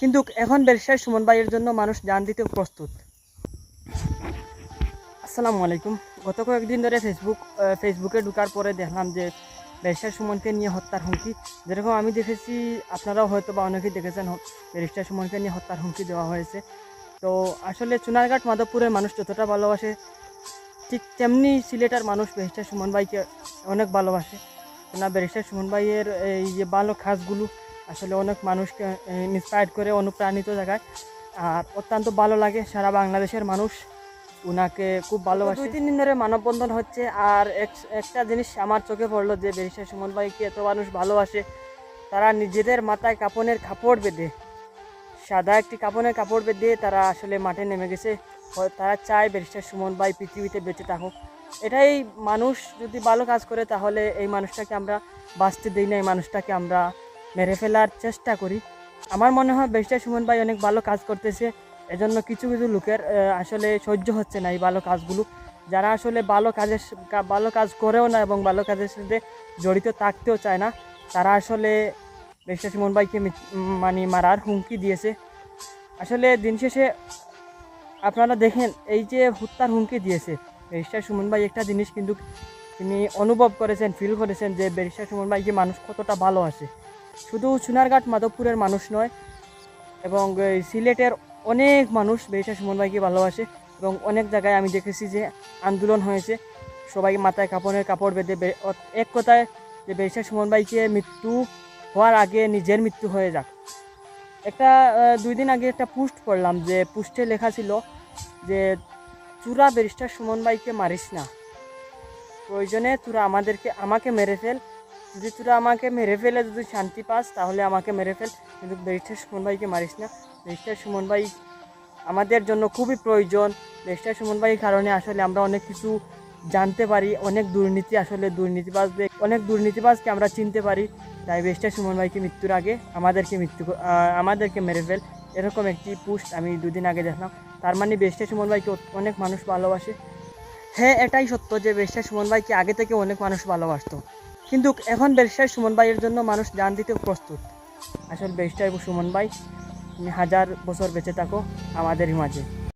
কিন্তু এখন ব্যবসায় সুমন ভাইয়ের জন্য মানুষ জান দিতে প্রস্তুত। আসসালামু আলাইকুম। গত কয়েকদিন ধরে ফেসবুকে ঢোকার পরে দেখলাম যে ব্যারিস্টার সুমনকে নিয়ে হত্যার হুমকি, যেরকম আমি দেখেছি আপনারাও হয়তো বা অনেকেই দেখেছেন, ব্যারিস্টার সুমনকে নিয়ে হত্যার হুমকি দেওয়া হয়েছে। তো আসলে চুনারঘাট মাধবপুরের মানুষ যতটা ভালোবাসে, ঠিক তেমনি সিলেটের মানুষ ব্যারিস্টার সুমন ভাইকে অনেক ভালোবাসে। না, ব্যারিস্টার সুমন ভাইয়ের এই যে ভালো কাজগুলো আসলে অনেক মানুষকে ইন্সপায়ার্ড করে, অনুপ্রাণিত জায়গায়, আর অত্যন্ত ভালো লাগে। সারা বাংলাদেশের মানুষ উনাকে খুব ভালোবাসে। 2-3 দিন ধরে মানববন্ধন হচ্ছে, আর একটা জিনিস আমার চোখে পড়লো যে ব্যারিস্টার সুমন ভাইকে এত মানুষ ভালোবাসে, তারা নিজেদের মাথায় কাপড়ের কাপড় বেঁধে, সাদা একটি কাপড়ের কাপড় বেঁধে তারা আসলে মাঠে নেমে গেছে। তারা চায় ব্যারিস্টার সুমন ভাই পৃথিবীতে বেঁচে থাকুক। এটাই, মানুষ যদি ভালো কাজ করে তাহলে এই মানুষটাকে আমরা বাঁচতে দিই না, এই মানুষটাকে আমরা মেরে ফেলার চেষ্টা করি। আমার মনে হয় ব্যারিস্টার সুমন ভাই অনেক ভালো কাজ করতেছে, এজন্য কিছু কিছু লোকের আসলে সহ্য হচ্ছে না এই ভালো কাজগুলো। যারা আসলে ভালো কাজ করেও না এবং ভালো কাজের সাথে জড়িত থাকতেও চায় না, তারা আসলে ব্যারিস্টার সুমন ভাইকে মারার হুমকি দিয়েছে। আসলে দিন শেষে আপনারা দেখেন, এই যে হত্যার হুমকি দিয়েছে ব্যারিস্টার সুমন ভাই, একটা জিনিস কিন্তু তিনি অনুভব করেছেন, ফিল করেছেন যে ব্যারিস্টার সুমন ভাইকে মানুষ কতটা ভালোবাসে। শুধু চুনারঘাট মাধবপুরের মানুষ নয়, এবং সিলেটের অনেক মানুষ ব্যারিস্টার সুমন ভাইকে ভালোবাসে। এবং অনেক জায়গায় আমি দেখেছি যে আন্দোলন হয়েছে, সবাই মাথায় কাপড় বেঁধে, এক কথায় যে ব্যারিস্টার সুমন ভাইকে মৃত্যু হওয়ার আগে নিজের মৃত্যু হয়ে যাক। একটা 2 দিন আগে একটা পোস্ট পড়লাম, যে পোস্টে লেখা ছিল যে তোরা ব্যারিস্টার সুমন ভাইকে মারিস না, প্রয়োজনে তোরা আমাকে মেরে ফেল, যদি তোরা আমাকে মেরে ফেলে যদি শান্তি পাস তাহলে আমাকে মেরে ফেল, কিন্তু ব্যারিস্টার সুমন ভাইকে মারিস না। ব্যারিস্টার সুমন ভাই আমাদের জন্য খুবই প্রয়োজন। ব্যারিস্টার সুমন ভাইয়ের কারণে আসলে আমরা অনেক কিছু জানতে পারি, অনেক দুর্নীতিবাজকে আমরা চিনতে পারি। তাই ব্যারিস্টার সুমন ভাইকে মৃত্যুর আগে আমাদেরকে মেরে ফেল, এরকম একটি পোস্ট আমি 2 দিন আগে দেখলাম। তার মানে ব্যারিস্টার সুমন ভাইকে অনেক মানুষ ভালোবাসে। হ্যাঁ, এটাই সত্য যে ব্যারিস্টার সুমন ভাইকে আগে থেকে অনেক মানুষ ভালোবাসতো, কিন্তু এখন ব্যারিস্টার সুমন ভাইয়ের জন্য মানুষ জান দিতে প্রস্তুত। আসলে ব্যারিস্টার সুমন ভাই, তুমি 1000 বছর বেঁচে থাকো আমাদের মাঝে।